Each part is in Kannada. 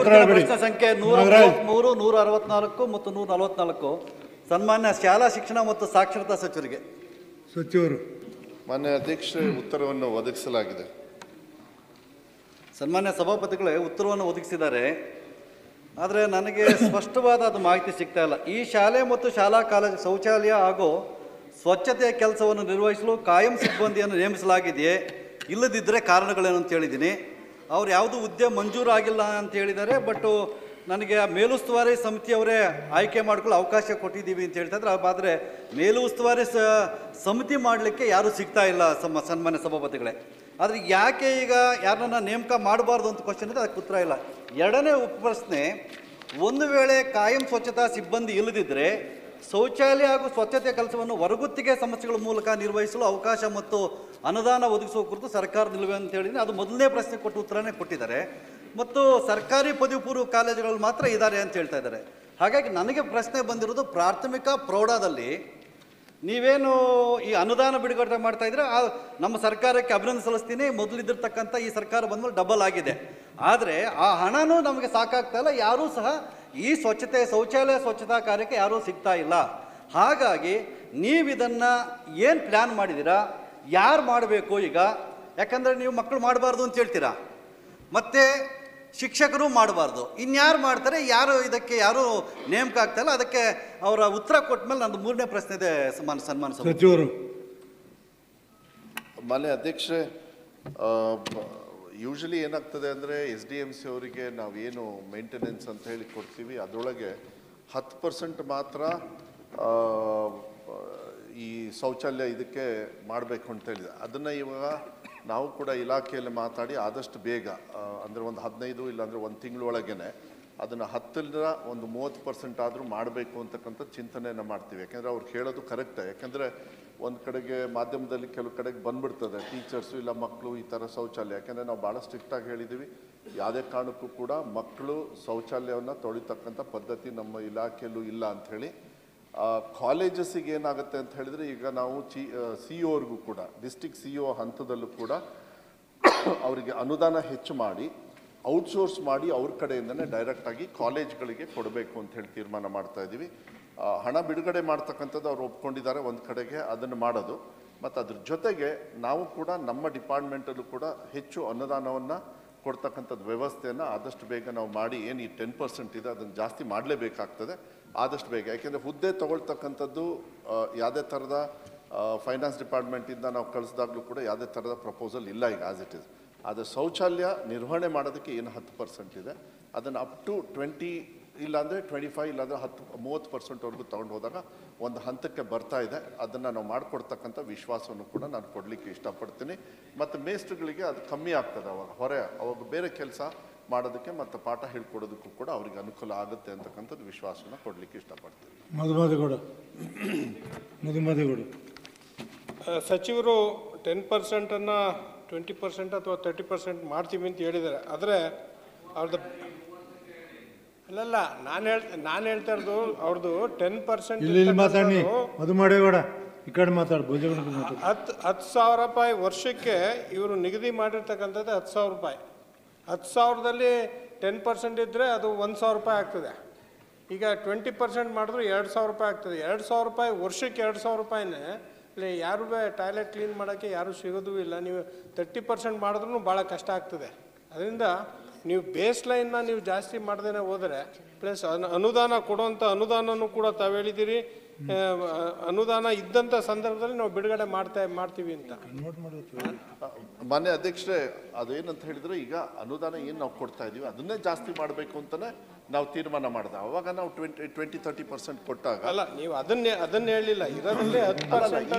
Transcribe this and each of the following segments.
ಪ್ರಶ್ನೆ ಸಂಖ್ಯೆ 133, 164 ಮತ್ತು 144 ಸನ್ಮಾನ್ಯ ಶಾಲಾ ಶಿಕ್ಷಣ ಮತ್ತು ಸಾಕ್ಷರತಾ ಸಚಿವರಿಗೆ. ಸಚಿವರು. ಮಾನ್ಯ ಅಧ್ಯಕ್ಷರೇ, ಉತ್ತರವನ್ನು ಒದಗಿಸಲಾಗಿದೆ. ಸನ್ಮಾನ್ಯ ಸಭಾಪತಿಗಳೇ, ಉತ್ತರವನ್ನು ಒದಗಿಸಿದ್ದಾರೆ. ಆದರೆ ನನಗೆ ಸ್ಪಷ್ಟವಾದ ಅದು ಮಾಹಿತಿ ಸಿಗ್ತಾ ಇಲ್ಲ. ಈ ಶಾಲೆ ಮತ್ತು ಶಾಲಾ ಕಾಲೇಜು ಶೌಚಾಲಯ ಹಾಗೂ ಸ್ವಚ್ಛತೆಯ ಕೆಲಸವನ್ನು ನಿರ್ವಹಿಸಲು ಕಾಯಂ ಸಿಬ್ಬಂದಿಯನ್ನು ನೇಮಿಸಲಾಗಿದೆಯೇ? ಇಲ್ಲದಿದ್ದರೆ ಕಾರಣಗಳೇನು ಅಂತ ಹೇಳಿದ್ದೀನಿ. ಅವ್ರು ಯಾವುದು ಹುದ್ದೆ ಮಂಜೂರು ಆಗಿಲ್ಲ ಅಂತ ಹೇಳಿದ್ದಾರೆ. ಬಟ್ ನನಗೆ ಮೇಲುಸ್ತುವಾರಿ ಸಮಿತಿಯವರೇ ಆಯ್ಕೆ ಮಾಡ್ಕೊಳ್ಳೋ ಅವಕಾಶ ಕೊಟ್ಟಿದ್ದೀವಿ ಅಂತ ಹೇಳ್ತಾ ಇದ್ದಾರೆ. ಆದರೆ ಮೇಲುಸ್ತುವಾರಿ ಸಮಿತಿ ಮಾಡಲಿಕ್ಕೆ ಯಾರೂ ಸಿಗ್ತಾ ಇಲ್ಲ ಸನ್ಮಾನ್ಯ ಸಭಾಪತಿಗಳೇ. ಆದರೆ ಯಾಕೆ ಈಗ ಯಾರನ್ನ ನೇಮಕ ಮಾಡಬಾರ್ದು ಅಂತ ಕ್ವಶನ್ ಇದೆ, ಅದಕ್ಕೆ ಉತ್ತರ ಇಲ್ಲ. ಎರಡನೇ ಉಪಪ್ರಶ್ನೆ, ಒಂದು ವೇಳೆ ಕಾಯಂ ಸ್ವಚ್ಛತಾ ಸಿಬ್ಬಂದಿ ಇಲ್ಲದಿದ್ದರೆ ಶೌಚಾಲಯ ಹಾಗೂ ಸ್ವಚ್ಛತೆ ಕೆಲಸವನ್ನು ಹೊರಗುತ್ತಿಗೆ ಸಂಸ್ಥೆಗಳ ಮೂಲಕ ನಿರ್ವಹಿಸಲು ಅವಕಾಶ ಮತ್ತು ಅನುದಾನ ಒದಗಿಸುವ ಕುರಿತು ಸರ್ಕಾರ ನಿಲುವೆ ಅಂತ ಹೇಳಿದ್ರೆ ಅದು ಮೊದಲನೇ ಪ್ರಶ್ನೆ ಕೊಟ್ಟು ಉತ್ತರನೇ ಕೊಟ್ಟಿದ್ದಾರೆ. ಮತ್ತು ಸರ್ಕಾರಿ ಪದವಿ ಪೂರ್ವ ಕಾಲೇಜುಗಳಲ್ಲಿ ಮಾತ್ರ ಇದ್ದಾರೆ ಅಂತ ಹೇಳ್ತಾ ಇದ್ದಾರೆ. ಹಾಗಾಗಿ ನನಗೆ ಪ್ರಶ್ನೆ ಬಂದಿರೋದು, ಪ್ರಾಥಮಿಕ ಪ್ರೌಢದಲ್ಲಿ ನೀವೇನು ಈ ಅನುದಾನ ಬಿಡುಗಡೆ ಮಾಡ್ತಾ ಇದ್ರೆ ನಮ್ಮ ಸರ್ಕಾರಕ್ಕೆ ಅಭಿನಂದನೆ ಸಲ್ಲಿಸ್ತೀನಿ. ಮೊದಲಿದ್ದಿರ್ತಕ್ಕಂಥ ಈ ಸರ್ಕಾರ ಬಂದ್ಮೇಲೆ ಡಬಲ್ ಆಗಿದೆ. ಆದರೆ ಆ ಹಣನೂ ನಮಗೆ ಸಾಕಾಗ್ತಾ ಇಲ್ಲ. ಯಾರೂ ಸಹ ಈ ಶೌಚಾಲಯ ಸ್ವಚ್ಛತಾ ಕಾರ್ಯಕ್ಕೆ ಯಾರೂ ಸಿಗ್ತಾ ಇಲ್ಲ. ಹಾಗಾಗಿ ನೀವು ಇದನ್ನು ಏನು ಪ್ಲ್ಯಾನ್ ಮಾಡಿದ್ದೀರಾ? ಯಾರು ಮಾಡಬೇಕು ಈಗ? ಯಾಕಂದರೆ ನೀವು ಮಕ್ಕಳು ಮಾಡಬಾರ್ದು ಅಂತ ಹೇಳ್ತೀರಾ, ಮತ್ತು ಶಿಕ್ಷಕರು ಮಾಡಬಾರ್ದು. ಇನ್ಯಾರು ಮಾಡ್ತಾರೆ? ಇದಕ್ಕೆ ಯಾರು ನೇಮಕ ಆಗ್ತಾ ಇಲ್ಲ. ಅದಕ್ಕೆ ಅವರ ಉತ್ತರ ಕೊಟ್ಟ ಮೇಲೆ ನಂದು ಮೂರನೇ ಪ್ರಶ್ನೆ ಇದೆ ಸನ್ಮಾನ ಸಚಿವರು. ಮಾನ್ಯ ಅಧ್ಯಕ್ಷರೇ, ಯೂಶಲಿ ಏನಾಗ್ತದೆ ಅಂದರೆ SDMC ಅವರಿಗೆ ನಾವೇನು ಮೇಂಟೆನೆನ್ಸ್ ಅಂತ ಹೇಳಿ ಕೊಡ್ತೀವಿ ಅದರೊಳಗೆ 10% ಮಾತ್ರ ಈ ಶೌಚಾಲಯ ಇದಕ್ಕೆ ಮಾಡಬೇಕು ಅಂತ ಹೇಳಿದೆ. ಅದನ್ನು ಇವಾಗ ನಾವು ಕೂಡ ಇಲಾಖೆಯಲ್ಲಿ ಮಾತಾಡಿ ಆದಷ್ಟು ಬೇಗ ಅಂದರೆ ಒಂದು 15 ಇಲ್ಲಾಂದರೆ ಒಂದು ತಿಂಗಳೊಳಗೇ ಅದನ್ನು 10ರಿಂದ ಒಂದು 30% ಆದರೂ ಮಾಡಬೇಕು ಅಂತಕ್ಕಂಥ ಚಿಂತನೆಯನ್ನು ಮಾಡ್ತೀವಿ. ಯಾಕೆಂದರೆ ಅವ್ರು ಹೇಳೋದು ಕರೆಕ್ಟೇ. ಯಾಕೆಂದರೆ ಒಂದು ಕಡೆಗೆ ಮಾಧ್ಯಮದಲ್ಲಿ ಕೆಲವು ಕಡೆಗೆ ಬಂದ್ಬಿಡ್ತದೆ ಟೀಚರ್ಸು ಇಲ್ಲ ಮಕ್ಕಳು ಈ ಥರ ಶೌಚಾಲಯ. ಯಾಕೆಂದರೆ ನಾವು ಭಾಳ ಸ್ಟ್ರಿಕ್ಟಾಗಿ ಹೇಳಿದ್ದೀವಿ, ಯಾವುದೇ ಕಾರಣಕ್ಕೂ ಕೂಡ ಮಕ್ಕಳು ಶೌಚಾಲಯವನ್ನು ತೊಳಿತಕ್ಕಂಥ ಪದ್ಧತಿ ನಮ್ಮ ಇಲಾಖೆಯಲ್ಲೂ ಇಲ್ಲ ಅಂಥೇಳಿ. ಕಾಲೇಜಸ್ಸಿಗೆ ಏನಾಗುತ್ತೆ ಅಂತ ಹೇಳಿದರೆ, ಈಗ ನಾವು CO ಕೂಡ ಡಿಸ್ಟ್ರಿಕ್ಟ್ CO ಹಂತದಲ್ಲೂ ಕೂಡ ಅವರಿಗೆ ಅನುದಾನ ಹೆಚ್ಚು ಮಾಡಿ ಔಟ್ಸೋರ್ಸ್ ಮಾಡಿ ಅವ್ರ ಕಡೆಯಿಂದನೇ ಡೈರೆಕ್ಟಾಗಿ ಕಾಲೇಜ್ಗಳಿಗೆ ಕೊಡಬೇಕು ಅಂತ ಹೇಳಿ ತೀರ್ಮಾನ ಮಾಡ್ತಾ ಇದ್ದೀವಿ. ಹಣ ಬಿಡುಗಡೆ ಮಾಡ್ತಕ್ಕಂಥದ್ದು ಅವ್ರು ಒಪ್ಕೊಂಡಿದ್ದಾರೆ ಒಂದು ಕಡೆಗೆ ಅದನ್ನು ಮಾಡೋದು. ಮತ್ತು ಅದ್ರ ಜೊತೆಗೆ ನಾವು ಕೂಡ ನಮ್ಮ ಡಿಪಾರ್ಟ್ಮೆಂಟಲ್ಲೂ ಕೂಡ ಹೆಚ್ಚು ಅನುದಾನವನ್ನು ಕೊಡ್ತಕ್ಕಂಥದ್ದು ವ್ಯವಸ್ಥೆಯನ್ನು ಆದಷ್ಟು ಬೇಗ ನಾವು ಮಾಡಿ, ಏನು ಈ 10% ಇದೆ ಅದನ್ನು ಜಾಸ್ತಿ ಮಾಡಲೇಬೇಕಾಗ್ತದೆ ಆದಷ್ಟು ಬೇಗ. ಯಾಕೆಂದರೆ ಹುದ್ದೆ ತೊಗೊಳ್ತಕ್ಕಂಥದ್ದು ಯಾವುದೇ ಥರದ ಫೈನಾನ್ಸ್ ಡಿಪಾರ್ಟ್ಮೆಂಟಿಂದ ನಾವು ಕಳಿಸಿದಾಗಲೂ ಕೂಡ ಯಾವುದೇ ಥರದ ಪ್ರಪೋಸಲ್ ಇಲ್ಲ ಈಗ ಆಸ್ ಇಟ್ ಇಸ್. ಆದರೆ ಶೌಚಾಲಯ ನಿರ್ವಹಣೆ ಮಾಡೋದಕ್ಕೆ ಏನು 10% ಇದೆ ಅದನ್ನು ಅಪ್ ಟು 20 ಇಲ್ಲಾಂದರೆ 25 ಇಲ್ಲಾಂದರೆ 30%ವರೆಗೂ ತೊಗೊಂಡು ಹೋದಾಗ ಒಂದು ಹಂತಕ್ಕೆ ಬರ್ತಾ ಇದೆ. ಅದನ್ನು ನಾವು ಮಾಡಿಕೊಡ್ತಕ್ಕಂಥ ವಿಶ್ವಾಸವನ್ನು ಕೂಡ ನಾನು ಕೊಡಲಿಕ್ಕೆ ಇಷ್ಟಪಡ್ತೀನಿ. ಮತ್ತು ಮೇಸ್ಟ್ರುಗಳಿಗೆ ಅದು ಕಮ್ಮಿ ಆಗ್ತದೆ ಅವಾಗ ಬೇರೆ ಕೆಲಸ ಮಾಡೋದಕ್ಕೆ ಮತ್ತು ಪಾಠ ಹೇಳ್ಕೊಡೋದಕ್ಕೂ ಕೂಡ ಅವ್ರಿಗೆ ಅನುಕೂಲ ಆಗುತ್ತೆ ಅಂತಕ್ಕಂಥದ್ದು ವಿಶ್ವಾಸವನ್ನು ಕೊಡಲಿಕ್ಕೆ ಇಷ್ಟಪಡ್ತೀನಿ. ಮಧುಮದೇಗೌಡ ಸಚಿವರು 10%ಅನ್ನು 20% ಅಥವಾ 30% ಮಾಡ್ತೀವಿ ಅಂತ ಹೇಳಿದ್ದಾರೆ. ಆದರೆ ಅವ್ರದ್ದು ಅಲ್ಲಲ್ಲ, ನಾನು ಹೇಳ್ತಾ ಇರೋದು ಅವ್ರದ್ದು 10% ಮಾತಾಡಿ. ಮಧುಮದೇಗೌಡ ಈ ಕಡೆ ಮಾತಾಡು. 10,000 ರೂಪಾಯಿ ವರ್ಷಕ್ಕೆ ಇವರು ನಿಗದಿ ಮಾಡಿರ್ತಕ್ಕಂಥದ್ದು 10,000 ರೂಪಾಯಿ. 10,000ದಲ್ಲಿ 10% ಇದ್ದರೆ ಅದು 1,000 ರೂಪಾಯಿ ಆಗ್ತದೆ. ಈಗ 20% ಮಾಡಿದ್ರು 2,000 ರೂಪಾಯಿ ಆಗ್ತದೆ. 2,000 ರೂಪಾಯಿ ವರ್ಷಕ್ಕೆ 2,000 ರೂಪಾಯಿನೇ ಇಲ್ಲಿ ಯಾರು ಟಾಯ್ಲೆಟ್ ಕ್ಲೀನ್ ಮಾಡೋಕ್ಕೆ ಯಾರೂ ಸಿಗೋದೂ ಇಲ್ಲ. ನೀವು 30% ಮಾಡಿದ್ರೂ ಭಾಳ ಕಷ್ಟ ಆಗ್ತದೆ. ಅದರಿಂದ ನೀವು ಬೇಸ್ ಲೈನ್ನ ನೀವು ಜಾಸ್ತಿ ಮಾಡ್ದೇ ಹೋದರೆ ಪ್ಲಸ್ ಅನುದಾನ ಕೊಡುವಂಥ ಅನುದಾನನೂ ಕೂಡ ತಾವು ಹೇಳಿದ್ದೀರಿ, ಅನುದಾನ ಇದ್ದಂಥ ಸಂದರ್ಭದಲ್ಲಿ ನಾವು ಬಿಡುಗಡೆ ಮಾಡ್ತೀವಿ ಅಂತ. ಮಾನ್ಯ ಅಧ್ಯಕ್ಷರೇ, ಅದೇನಂತ ಹೇಳಿದ್ರೆ ಈಗ ಅನುದಾನ ಏನು ನಾವು ಕೊಡ್ತಾ ಇದೀವಿ ಅದನ್ನೇ ಜಾಸ್ತಿ ಮಾಡಬೇಕು ಅಂತಲೇ ನಾವು ತೀರ್ಮಾನ ಮಾಡಿದೆ. ಅವಾಗ ನಾವು 20-30% ಕೊಟ್ಟಾಗ ಅಲ್ಲ, ನೀವು ಅದನ್ನ ಹೇಳಿಲ್ಲ. ಇದರಲ್ಲಿ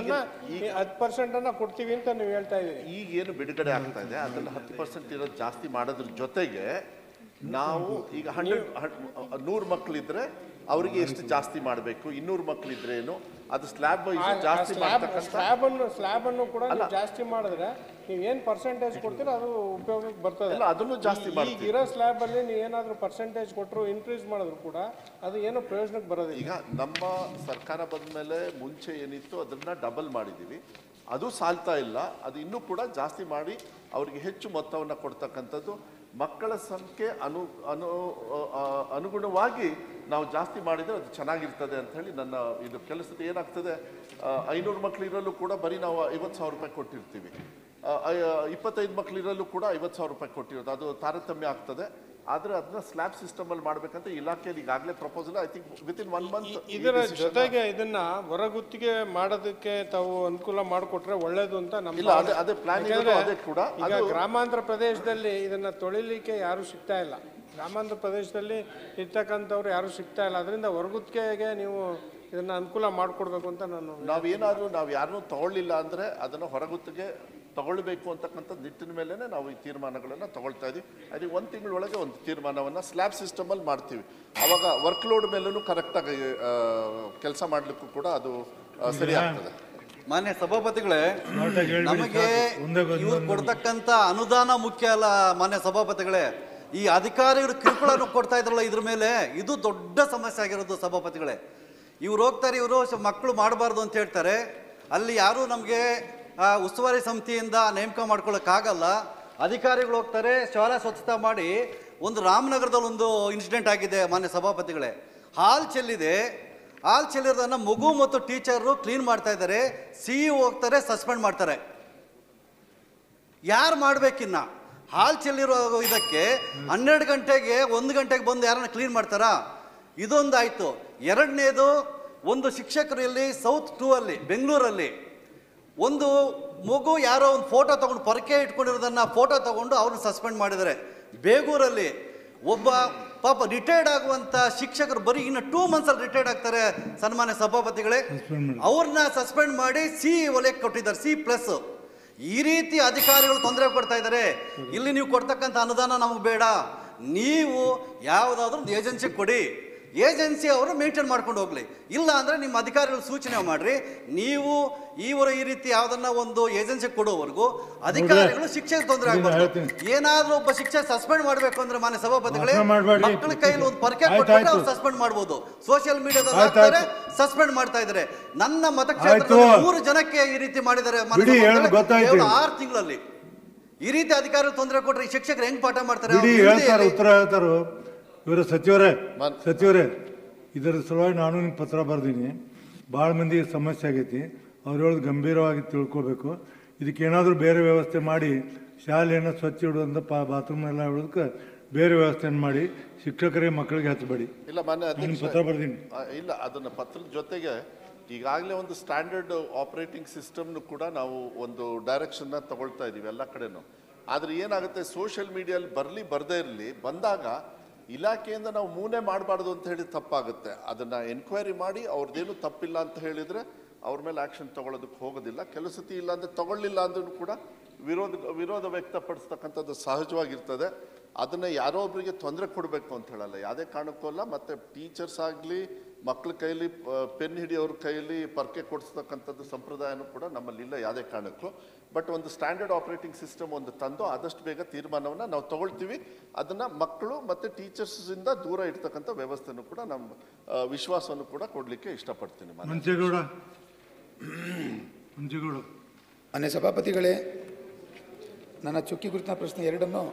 10% ಕೊಡ್ತೀವಿ ಅಂತ ನೀವು ಹೇಳ್ತಾ ಇದ್ದೀರಿ. ಈಗ ಏನು ಬಿಡುಗಡೆ ಆಗ್ತಾ ಇದೆ ಅದನ್ನು 10% ಇರೋದು ಜಾಸ್ತಿ ಮಾಡೋದ್ರ ಜೊತೆಗೆ ನಾವು ಈಗ 100 ಮಕ್ಕಳಿದ್ರೆ ಅವರಿಗೆ ಎಷ್ಟು ಜಾಸ್ತಿ ಮಾಡಬೇಕು, 200 ಮಕ್ಕಳಿದ್ರೆ ಏನು ಅದು ಸ್ಲ್ಯಾಬ್ ಜಾಸ್ತಿ ಸ್ಲ್ಯಾಬ್ ಅನ್ನು ಕೂಡ ಜಾಸ್ತಿ ಮಾಡಿದ್ರೆ ನೀವು ಏನು ಪರ್ಸೆಂಟೇಜ್ ಕೊಡ್ತೀರೋ ಅದು ಉಪಯೋಗಕ್ಕೆ ಬರ್ತದೆ. ಅದನ್ನು ಜಾಸ್ತಿ ಈಗ ಇರೋ ಸ್ಲ್ಯಾಬ್ ಅಲ್ಲಿ ನೀವು ಏನಾದರೂ ಪರ್ಸೆಂಟೇಜ್ ಕೊಟ್ಟರು ಇನ್ಕ್ರೀಸ್ ಮಾಡಿದ್ರು ಕೂಡ ಅದು ಏನೋ ಪ್ರಯೋಜನಕ್ಕೆ ಬರೋದಿಲ್ಲ. ಈಗ ನಮ್ಮ ಸರ್ಕಾರ ಬಂದ ಮೇಲೆ ಮುಂಚೆ ಏನಿತ್ತು ಅದನ್ನ ಡಬಲ್ ಮಾಡಿದ್ದೀವಿ, ಅದು ಸಾಲ್ತಾ ಇಲ್ಲ. ಅದು ಇನ್ನೂ ಕೂಡ ಜಾಸ್ತಿ ಮಾಡಿ ಅವರಿಗೆ ಹೆಚ್ಚು ಮೊತ್ತವನ್ನು ಕೊಡ್ತಕ್ಕಂಥದ್ದು ಮಕ್ಕಳ ಸಂಖ್ಯೆ ಅನುಗುಣವಾಗಿ ನಾವು ಜಾಸ್ತಿ ಮಾಡಿದರೆ ಅದು ಚೆನ್ನಾಗಿರ್ತದೆ ಅಂತ ಹೇಳಿ ನನ್ನ ಇದು ಕೆಲಸದ ಏನಾಗ್ತದೆ 500 ಮಕ್ಕಳು ಇರಲು ಕೂಡ ಬರೀ ನಾವು 50,000 ರೂಪಾಯಿ ಕೊಟ್ಟಿರ್ತೀವಿ, 25 ಮಕ್ಕಳು ಇರಲು ಕೂಡ 50,000 ರೂಪಾಯಿ ಕೊಟ್ಟಿರೋದು, ಅದು ತಾರತಮ್ಯ ಆಗ್ತದೆ. ಆದರೆ ಅದನ್ನ ಸ್ಲ್ಯಾಬ್ ಸಿಸ್ಟಮ್ ಅಲ್ಲಿ ಮಾಡ್ಬೇಕಂತ ಇಲಾಖೆಯಲ್ಲಿ ಈಗಾಗಲೇ proposal I think within 1 month. ಇದರ ಜೊತೆಗೆ ಇದನ್ನ ಹೊರಗುತ್ತಿಗೆ ಮಾಡೋದಕ್ಕೆ ತಾವು ಅನುಕೂಲ ಮಾಡಿಕೊಟ್ರೆ ಒಳ್ಳೇದು ಅಂತ ಇಲ್ಲ, ಅದೇ ಪ್ಲಾನ್ ಅದೇ ಕೂಡ. ಈಗ ಗ್ರಾಮಾಂತರ ಪ್ರದೇಶದಲ್ಲಿ ಇದನ್ನ ತೊಳಿಲಿಕ್ಕೆ ಯಾರು ಸಿಗ್ತಾ ಇಲ್ಲ, ಗ್ರಾಮಾಂತರ ಪ್ರದೇಶದಲ್ಲಿ ಇರ್ತಕ್ಕಂಥವ್ರು ಯಾರು ಸಿಗ್ತಾ ಇಲ್ಲ, ಅದರಿಂದ ಹೊರಗುತ್ತಿಗೆಗೆ ನೀವು ಇದನ್ನ ಅನುಕೂಲ ಮಾಡಿಕೊಡ್ಬೇಕು ಅಂತ ನಾವು ಯಾರನ್ನೂ ತಗೊಳ್ಳಿಲ್ಲ ಅಂದ್ರೆ ಅದನ್ನ ಹೊರಗುತ್ತಿಗೆ ತಗೊಳ್ಬೇಕು ಅಂತಕ್ಕಂಥ ನಿಟ್ಟಿನ ಮೇಲೆ ನಾವು ಈ ತೀರ್ಮಾನಗಳನ್ನು ತಗೊಳ್ತಾ ಇದೀವಿ. ಅದಕ್ಕೆ 1 ತಿಂಗಳೊಳಗೆ ಒಂದು ತೀರ್ಮಾನವನ್ನು ಸ್ಲ್ಯಾಬ್ ಸಿಸ್ಟಮ್ ಅಲ್ಲಿ ಮಾಡ್ತೀವಿ. ಅವಾಗ ವರ್ಕ್ ಲೋಡ್ ಮೇಲೂ ಕರೆಕ್ಟಾಗಿ ಕೆಲಸ ಮಾಡ್ಲಿಕ್ಕೂ ಕೂಡ ಅದು ಸರಿ ಆಗ್ತದೆ. ಮಾನ್ಯ ಸಭಾಪತಿಗಳೇ, ನಮಗೆ ಇವ್ರು ಕೊಡ್ತಕ್ಕಂಥ ಅನುದಾನ ಮುಖ್ಯ ಅಲ್ಲ ಮಾನ್ಯ ಸಭಾಪತಿಗಳೇ, ಈ ಅಧಿಕಾರಿಗಳು ಕಿರುಕುಳನ್ನು ಕೊಡ್ತಾ ಇದ್ರಲ್ಲ ಇದ್ರ ಮೇಲೆ, ಇದು ದೊಡ್ಡ ಸಮಸ್ಯೆ ಆಗಿರೋದು ಸಭಾಪತಿಗಳೇ. ಇವ್ರು ಹೋಗ್ತಾರೆ, ಇವರು ಮಕ್ಕಳು ಮಾಡಬಾರ್ದು ಅಂತ ಹೇಳ್ತಾರೆ, ಅಲ್ಲಿ ಯಾರು ನಮಗೆ ಉಸ್ತುವಾರಿ ಸಮಿತಿಯಿಂದ ನೇಮಕ ಮಾಡ್ಕೊಳ್ಳೋಕ್ಕಾಗಲ್ಲ. ಅಧಿಕಾರಿಗಳು ಹೋಗ್ತಾರೆ, ಶಾಲಾ ಸ್ವಚ್ಛತಾ ಮಾಡಿ. ಒಂದು ರಾಮನಗರದಲ್ಲಿ ಒಂದು ಇನ್ಸಿಡೆಂಟ್ ಆಗಿದೆ ಮಾನ್ಯ ಸಭಾಪತಿಗಳೇ, ಹಾಲ್ ಚೆಲ್ಲಿದೆ, ಹಾಲ್ ಚೆಲ್ಲಿರೋದನ್ನು ಮಗು ಮತ್ತು ಟೀಚರು ಕ್ಲೀನ್ ಮಾಡ್ತಾ ಇದ್ದಾರೆ, CEO ಹೋಗ್ತಾರೆ, ಸಸ್ಪೆಂಡ್ ಮಾಡ್ತಾರೆ. ಯಾರು ಮಾಡ್ಬೇಕಿನ್ನ ಹಾಲ್ ಚೆಲ್ಲಿರೋ ಇದಕ್ಕೆ 12 ಗಂಟೆಗೆ 1 ಗಂಟೆಗೆ ಬಂದು ಯಾರನ್ನ ಕ್ಲೀನ್ ಮಾಡ್ತಾರಾ? ಇದೊಂದಾಯ್ತು. ಎರಡನೇದು, ಒಂದು ಶಿಕ್ಷಕರು ಇಲ್ಲಿ South 2 ಅಲ್ಲಿ ಬೆಂಗಳೂರಲ್ಲಿ ಒಂದು ಮಗು ಯಾರೋ ಒಂದು ಫೋಟೋ ತಗೊಂಡು ಪೊರಕೆ ಇಟ್ಕೊಂಡಿರೋದನ್ನ ಫೋಟೋ ತಗೊಂಡು ಅವ್ರನ್ನ ಸಸ್ಪೆಂಡ್ ಮಾಡಿದ್ದಾರೆ. ಬೇಗೂರಲ್ಲಿ ಒಬ್ಬ ಪಾಪ ರಿಟೈರ್ಡ್ ಆಗುವಂತ ಶಿಕ್ಷಕರು ಬರೀ ಇನ್ನು 2 months ಅಲ್ಲಿ ರಿಟೈರ್ಡ್ ಆಗ್ತಾರೆ ಸನ್ಮಾನ್ಯ ಸಭಾಪತಿಗಳೇ, ಅವ್ರನ್ನ ಸಸ್ಪೆಂಡ್ ಮಾಡಿ C ಒಲೆಗೆ ಕೊಟ್ಟಿದ್ದಾರೆ, C+. ಈ ರೀತಿ ಅಧಿಕಾರಿಗಳು ತೊಂದರೆ ಕೊಡ್ತಾ ಇದ್ದಾರೆ. ಇಲ್ಲಿ ನೀವು ಕೊಡ್ತಕ್ಕಂಥ ಅನುದಾನ ನಮಗೆ ಬೇಡ, ನೀವು ಯಾವುದಾದ್ರೂ ಒಂದು ಏಜೆನ್ಸಿ ಕೊಡಿ, ಏಜೆನ್ಸಿ ಅವರು ಮೇಂಟೈನ್ ಮಾಡ್ಕೊಂಡು ಹೋಗ್ಲಿ. ಇಲ್ಲ ಅಂದ್ರೆ ನಿಮ್ಮ ಅಧಿಕಾರಿಗಳು ಸೂಚನೆ ಮಾಡ್ರಿ, ನೀವು ಇವರು ಈ ರೀತಿ ಯಾವ್ದನ್ನ ಒಂದು ಏಜೆನ್ಸಿ ಕೊಡೋವರೆಗೂ ಅಧಿಕಾರಿಗಳು ಶಿಕ್ಷೆಗೆ ತೊಂದರೆ ಆಗಬಾರ್ದು. ಏನಾದ್ರೂ ಒಬ್ಬ ಶಿಕ್ಷೆ ಸಸ್ಪೆಂಡ್ ಮಾಡ್ಬೇಕು ಅಂದ್ರೆ ಮಾನ್ಯ ಸಭಾಪತಿಗಳೇ, ಮಕ್ಕಳ ಕೈಲಿ ಒಂದು ಪರ್ಕೆ ಕೊಟ್ಟರೆ ಅವ್ರು ಸಸ್ಪೆಂಡ್ ಮಾಡ್ಬೋದು. ಸೋಷಿಯಲ್ ಮೀಡಿಯಾದಲ್ಲಿ ಸಸ್ಪೆಂಡ್ ಮಾಡ್ತಾ ಇದ್ದಾರೆ. ನನ್ನ ಮತಕ್ಷೇತ್ರದಲ್ಲಿ 3 ಜನಕ್ಕೆ ಈ ರೀತಿ ಮಾಡಿದ್ದಾರೆ 6 ತಿಂಗಳಲ್ಲಿ. ಈ ರೀತಿ ಅಧಿಕಾರಿಗಳು ತೊಂದರೆ ಕೊಟ್ರೆ ಶಿಕ್ಷಕರು ಹೆಂಗ್ ಪಾಠ ಮಾಡ್ತಾರೆ? ಉತ್ತರ ಹೇಳ್ತಾರೋ ಇವರು ಸಚಿವರೇ ಇದರ ಸಲುವಾಗಿ ನಾನು ನಿಮ್ಗೆ ಪತ್ರ ಬರ್ದೀನಿ. ಭಾಳ ಮಂದಿಗೆ ಸಮಸ್ಯೆ ಆಗೈತಿ, ಅವ್ರು ಹೇಳೋದು ಗಂಭೀರವಾಗಿ ತಿಳ್ಕೊಬೇಕು. ಇದಕ್ಕೇನಾದರೂ ಬೇರೆ ವ್ಯವಸ್ಥೆ ಮಾಡಿ ಶಾಲೆಯನ್ನು ಸ್ವಚ್ಛ ಇಡೋದಂತ ಬಾತ್ರೂಮ್ ಎಲ್ಲ ಇಡೋದಕ್ಕೆ ಬೇರೆ ವ್ಯವಸ್ಥೆಯನ್ನು ಮಾಡಿ ಶಿಕ್ಷಕರಿಗೆ ಮಕ್ಕಳಿಗೆ ಹಚ್ಚಬೇಡಿ. ಇಲ್ಲ ಮಾನ್ಯ ಪತ್ರ ಬರ್ದೀನಿ. ಇಲ್ಲ, ಅದನ್ನ ಪತ್ರದ ಜೊತೆಗೆ ಈಗಾಗಲೇ ಒಂದು ಸ್ಟ್ಯಾಂಡರ್ಡ್ ಆಪರೇಟಿಂಗ್ ಸಿಸ್ಟಮ್ನು ಕೂಡ ನಾವು ಒಂದು ಡೈರೆಕ್ಷನ್ನ ತಗೊಳ್ತಾ ಇದೀವಿ ಎಲ್ಲ ಕಡೆನೂ. ಆದರೆ ಏನಾಗುತ್ತೆ, ಸೋಷಿಯಲ್ ಮೀಡಿಯಲ್ಲಿ ಬರದೇ ಇರಲಿ, ಬಂದಾಗ ಇಲಾಖೆಯಿಂದ ನಾವು ಮೂನೆ ಮಾಡಬಾರ್ದು ಅಂತ ಹೇಳಿ ತಪ್ಪಾಗುತ್ತೆ. ಅದನ್ನು ಎನ್ಕ್ವೈರಿ ಮಾಡಿ ಅವ್ರದ್ದೇನು ತಪ್ಪಿಲ್ಲ ಅಂತ ಹೇಳಿದರೆ ಅವ್ರ ಮೇಲೆ ಆ್ಯಕ್ಷನ್ ತಗೊಳ್ಳೋದಕ್ಕೆ ಹೋಗೋದಿಲ್ಲ. ಕೆಲವು ಸತಿ ಇಲ್ಲ ಅಂದರೆ ತಗೊಳ್ಳಿಲ್ಲ ಅಂದ್ರೂ ಕೂಡ ವಿರೋಧ ವ್ಯಕ್ತಪಡಿಸ್ತಕ್ಕಂಥದ್ದು ಸಹಜವಾಗಿರ್ತದೆ. ಅದನ್ನು ಯಾರೋ ಒಬ್ಬರಿಗೆ ತೊಂದರೆ ಕೊಡಬೇಕು ಅಂತ ಹೇಳಲ್ಲ, ಯಾವುದೇ ಕಾರಣಕ್ಕೂ ಅಲ್ಲ. ಮತ್ತು ಟೀಚರ್ಸ್ ಆಗಲಿ, ಮಕ್ಕಳ ಕೈಲಿ ಪೆನ್ ಹಿಡಿಯೋರ ಕೈಯಲ್ಲಿ ಪರ್ಕೆ ಕೊಡಿಸ್ತಕ್ಕಂಥದ್ದು ಸಂಪ್ರದಾಯನೂ ಕೂಡ ನಮ್ಮಲ್ಲಿಲ್ಲ ಯಾವುದೇ ಕಾರಣಕ್ಕೂ. ಬಟ್ ಒಂದು ಸ್ಟ್ಯಾಂಡರ್ಡ್ ಆಪರೇಟಿಂಗ್ ಸಿಸ್ಟಮ್ ಒಂದು ತಂದು ಆದಷ್ಟು ಬೇಗ ತೀರ್ಮಾನವನ್ನು ನಾವು ತಗೊಳ್ತೀವಿ. ಅದನ್ನು ಮಕ್ಕಳು ಮತ್ತು ಟೀಚರ್ಸಿಂದ ದೂರ ಇಡ್ತಕ್ಕಂಥ ವ್ಯವಸ್ಥೆನೂ ಕೂಡ ನಮ್ಮ ವಿಶ್ವಾಸವನ್ನು ಕೂಡ ಕೊಡಲಿಕ್ಕೆ ಇಷ್ಟಪಡ್ತೀನಿ. ಮಂಚೇಗೌಡ. ಮಾನ್ಯ ಸಭಾಪತಿಗಳೇ, ನನ್ನ ಚುಕ್ಕಿ ಗುರುತಿನ ಪ್ರಶ್ನೆ 2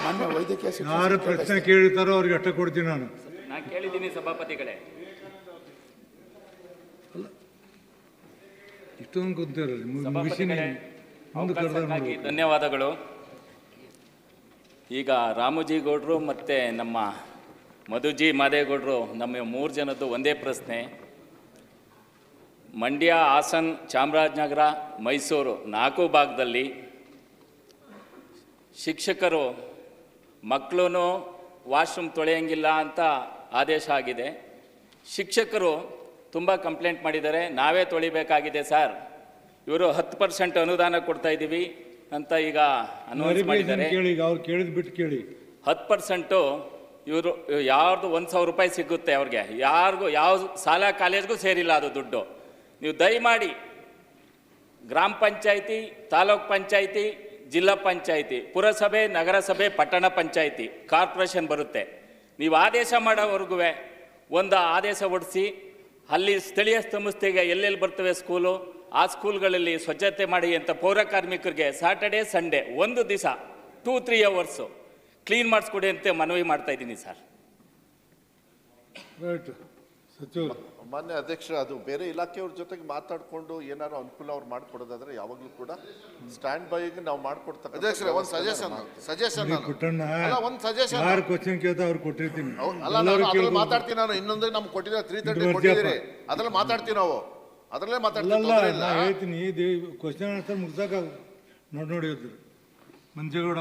ಮಾನ್ಯ ವೈದ್ಯಕೀಯ ಯಾರು ಪ್ರಶ್ನೆ ಕೇಳಿತಾರೋ ಅವ್ರಿಗೆ ಅಷ್ಟ ಕೊಡ್ತೀನಿ ನಾನು ಕೇಳಿದ್ದೀನಿ ಸಭಾಪತಿಗಳೇ. ಇಷ್ಟೊಂದು ಗೊತ್ತಿರಲಿ. ಧನ್ಯವಾದಗಳು. ಈಗ ರಾಮುಜಿ ಗೌಡ್ರು ಮತ್ತು ನಮ್ಮ ಮಧುಜಿ ಮಾದೇಗೌಡರು ನಮ್ಮ 3 ಜನದ್ದು ಒಂದೇ ಪ್ರಶ್ನೆ. ಮಂಡ್ಯ, ಹಾಸನ್, ಚಾಮರಾಜನಗರ, ಮೈಸೂರು 4 ಭಾಗದಲ್ಲಿ ಶಿಕ್ಷಕರು ಮಕ್ಕಳು ವಾಶ್ರೂಮ್ ತೊಳೆಯಂಗಿಲ್ಲ ಅಂತ ಆದೇಶ ಆಗಿದೆ. ಶಿಕ್ಷಕರು ತುಂಬ ಕಂಪ್ಲೇಂಟ್ ಮಾಡಿದ್ದಾರೆ, ನಾವೇ ತೊಳಿಬೇಕಾಗಿದೆ ಸರ್, ಇವರು 10% ಅನುದಾನ ಕೊಡ್ತಾ ಇದ್ದೀವಿ ಅಂತ ಈಗ ಅನೌನ್ಸ್ ಮಾಡಿದ್ದಾರೆ. 10% ಇವರು ಯಾರ್ದು 1,000 ರೂಪಾಯಿ ಸಿಗುತ್ತೆ ಅವ್ರಿಗೆ, ಯಾರಿಗೂ ಯಾವ ಶಾಲಾ ಕಾಲೇಜ್ಗೂ ಸೇರಿಲ್ಲ ಅದು ದುಡ್ಡು. ನೀವು ದಯಮಾಡಿ ಗ್ರಾಮ ಪಂಚಾಯಿತಿ, ತಾಲೂಕ್ ಪಂಚಾಯಿತಿ, ಜಿಲ್ಲಾ ಪಂಚಾಯಿತಿ, ಪುರಸಭೆ, ನಗರಸಭೆ, ಪಟ್ಟಣ ಪಂಚಾಯಿತಿ, ಕಾರ್ಪೊರೇಷನ್ ಬರುತ್ತೆ, ನೀವು ಆದೇಶ ಮಾಡೋವರೆಗೂ ಒಂದು ಆದೇಶ ಹೊಡಿಸಿ ಅಲ್ಲಿ ಸ್ಥಳೀಯ ಸಂಸ್ಥೆಗೆ ಎಲ್ಲೆಲ್ಲಿ ಬರ್ತವೆ ಸ್ಕೂಲು, ಆ ಸ್ಕೂಲ್ಗಳಲ್ಲಿ ಸ್ವಚ್ಛತೆ ಮಾಡಿ ಅಂತ ಪೌರ ಕಾರ್ಮಿಕರಿಗೆ ಸ್ಯಾಟರ್ಡೇ ಸಂಡೇ 1 ದಿವಸ 2-3 ಅವರ್ಸು ಕ್ಲೀನ್ ಮಾಡಿಸ್ಕೊಡಿ ಅಂತ ಮನವಿ ಮಾಡ್ತಾ ಇದ್ದೀನಿ ಸರ್. ರೈಟ್ ಸಚಿವರು. ಮಾನ್ಯ ಅಧ್ಯಕ್ಷ, ಅದು ಬೇರೆ ಇಲಾಖೆಯವ್ರ ಜೊತೆಗೆ ಮಾತಾಡಿಕೊಂಡು ಏನಾದ್ರು ಅನುಕೂಲ ಅವ್ರು ಮಾಡಿಕೊಡೋದಾದ್ರೆ ಯಾವಾಗಲೂ ಕೂಡ ಸ್ಟ್ಯಾಂಡ್ ಬೈಗೆ ನಾವು ಮಾಡ್ಕೊಡ್ತಾ. ಅಧ್ಯಕ್ಷರೇ, ಒಂದು ಸಜೆಷನ್ ಪುಟ್ಟಣ್ಣ ಒಂದು ಸಜೆಷನ್ ಯಾರು ಕ್ವಶನ್ ಕೇಳ್ತಾ ಅವ್ರು ಕೊಟ್ಟಿರ್ತೀನಿ. ಅಲ್ಲ, ನಾನು ಅದ್ರಲ್ಲಿ ಮಾತಾಡ್ತೀನಿ. ನಾನು ಇನ್ನೊಂದು ನಮ್ಗೆ ಕೊಟ್ಟಿದ್ರೆ 330 ಕೊಟ್ಟಿದ್ದೀರಿ, ಅದ್ರಲ್ಲಿ ಮಾತಾಡ್ತೀವಿ ನಾವು, ಅದರಲ್ಲೇ ಮಾತಾಡ್ತೀವಿ. ನಾ ಹೇಳ್ತೀನಿ ಕ್ವಶನ್ ಆನ್ಸರ್ ಮುಗ್ಸಾಕ ನೋಡಿ ಹೋದ್ರು ಮಂಜೇಗೌಡ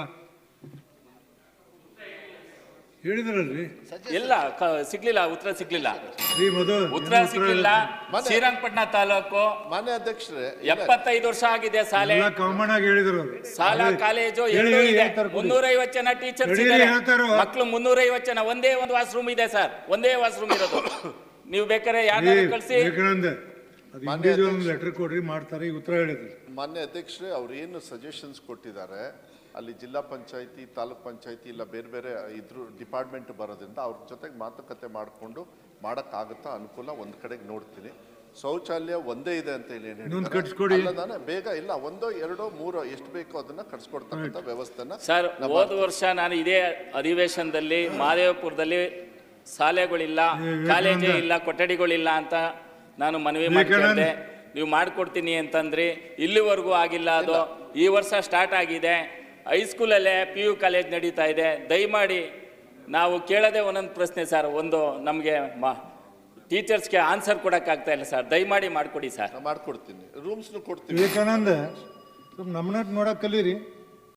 ಹೇಳಿದ್ರಲ್ರಿ. ಎಲ್ಲ ಸಿಗ್ಲಿಲ್ಲ, ಉತ್ತರ ಸಿಗ್ಲಿಲ್ಲ, ಉತ್ತರ ಮೊದಲು ಸಿಗ್ಲಿಲ್ಲ. ಶ್ರೀರಂಗಪಟ್ಟಣ ತಾಲೂಕು ಮಾನ್ಯ ಅಧ್ಯಕ್ಷರೇ, 75 ವರ್ಷ ಆಗಿದೆ ಶಾಲೆ, ಕಾಮನ್ ಆಗಿ ಹೇಳಿದ್ರು. ಶಾಲಾ ಕಾಲೇಜು ಎರಡೂ ಇದೆ. 350 ಜನ ಟೀಚರ್ಸ್ ಇದ್ದಾರೆ, ಮಕ್ಕಳು 350 ಜನ. ಒಂದೇ ಒಂದು ವಾಶ್ರೂಮ್ ಇದೆ ಸರ್, ಒಂದೇ ವಾಶ್ರೂಮ್ ಇರೋದು. ನೀವು ಬೇಕಾದ್ರೆ ಯಾರು ಕಳಿಸಿ. ಲೆಟರ್ ಕೊಡ್ರಿ, ಮಾಡ್ತಾರೆ. ಈ ಉತ್ತರ ಹೇಳಿದ್ರು. ಮಾನ್ಯ ಅಧ್ಯಕ್ಷರೇ, ಅವ್ರು ಏನು ಸಜೆಷನ್ಸ್ ಕೊಟ್ಟಿದ್ದಾರೆ ಅಲ್ಲಿ ಜಿಲ್ಲಾ ಪಂಚಾಯತಿ, ತಾಲೂಕ್ ಪಂಚಾಯತಿ ಇಲ್ಲ ಬೇರೆ ಬೇರೆ ಇದ್ರ ಡಿಪಾರ್ಟ್ಮೆಂಟ್ ಬರೋದ್ರಿಂದ ಅವ್ರ ಜೊತೆಗೆ ಮಾತುಕತೆ ಮಾಡಿಕೊಂಡು ಮಾಡೋಕ್ಕಾಗುತ್ತಾ ಅನುಕೂಲ ಒಂದು ಕಡೆಗೆ ನೋಡ್ತೀನಿ. ಶೌಚಾಲಯ ಒಂದೇ ಇದೆ ಅಂತ ಹೇಳಿ ನಾನು ಬೇಗ ಇಲ್ಲ, 1, 2, 3 ಎಷ್ಟು ಬೇಕೋ ಅದನ್ನ ಕಟ್ಸ್ಕೊಡ್ತಕ್ಕಂಥ ವ್ಯವಸ್ಥೆನ. ಸರ್, ಹೋದ ವರ್ಷ ನಾನು ಇದೇ ಅಧಿವೇಶನದಲ್ಲಿ ಮಾದೇವಪುರದಲ್ಲಿ ಶಾಲೆಗಳಿಲ್ಲ, ಕಾಲೇಜೇ ಇಲ್ಲ, ಕೊಠಡಿಗಳಿಲ್ಲ ಅಂತ ನಾನು ಮನವಿ ಮಾಡಿದ್ದೆ. ನೀವು ಮಾಡಿಕೊಡ್ತೀನಿ ಅಂತಂದ್ರಿ, ಇಲ್ಲಿವರೆಗೂ ಆಗಿಲ್ಲ. ಅದು ಈ ವರ್ಷ ಸ್ಟಾರ್ಟ್ ಆಗಿದೆ. ಹೈಸ್ಕೂಲಲ್ಲೇ PU ಕಾಲೇಜ್ ನಡೀತಾ ಇದೆ. ದಯಮಾಡಿ ನಾವು ಕೇಳೋದೇ ಒಂದೊಂದು ಪ್ರಶ್ನೆ ಸರ್, ಒಂದು ನಮಗೆ ಟೀಚರ್ಸ್ಗೆ ಆನ್ಸರ್ ಕೊಡೋಕ್ಕಾಗ್ತಾ ಇಲ್ಲ ಸರ್. ದಯಮಾಡಿ ಮಾಡಿಕೊಡಿ ಸರ್. ಮಾಡ್ಕೊಡ್ತೀನಿ, ರೂಮ್ಸ್ನು ಕೊಡ್ತೀನಿ. ವಿವೇಕಾನಂದ ನಮ್ಮನ್ನ ನೋಡಕ್ ಕಲೀರಿ.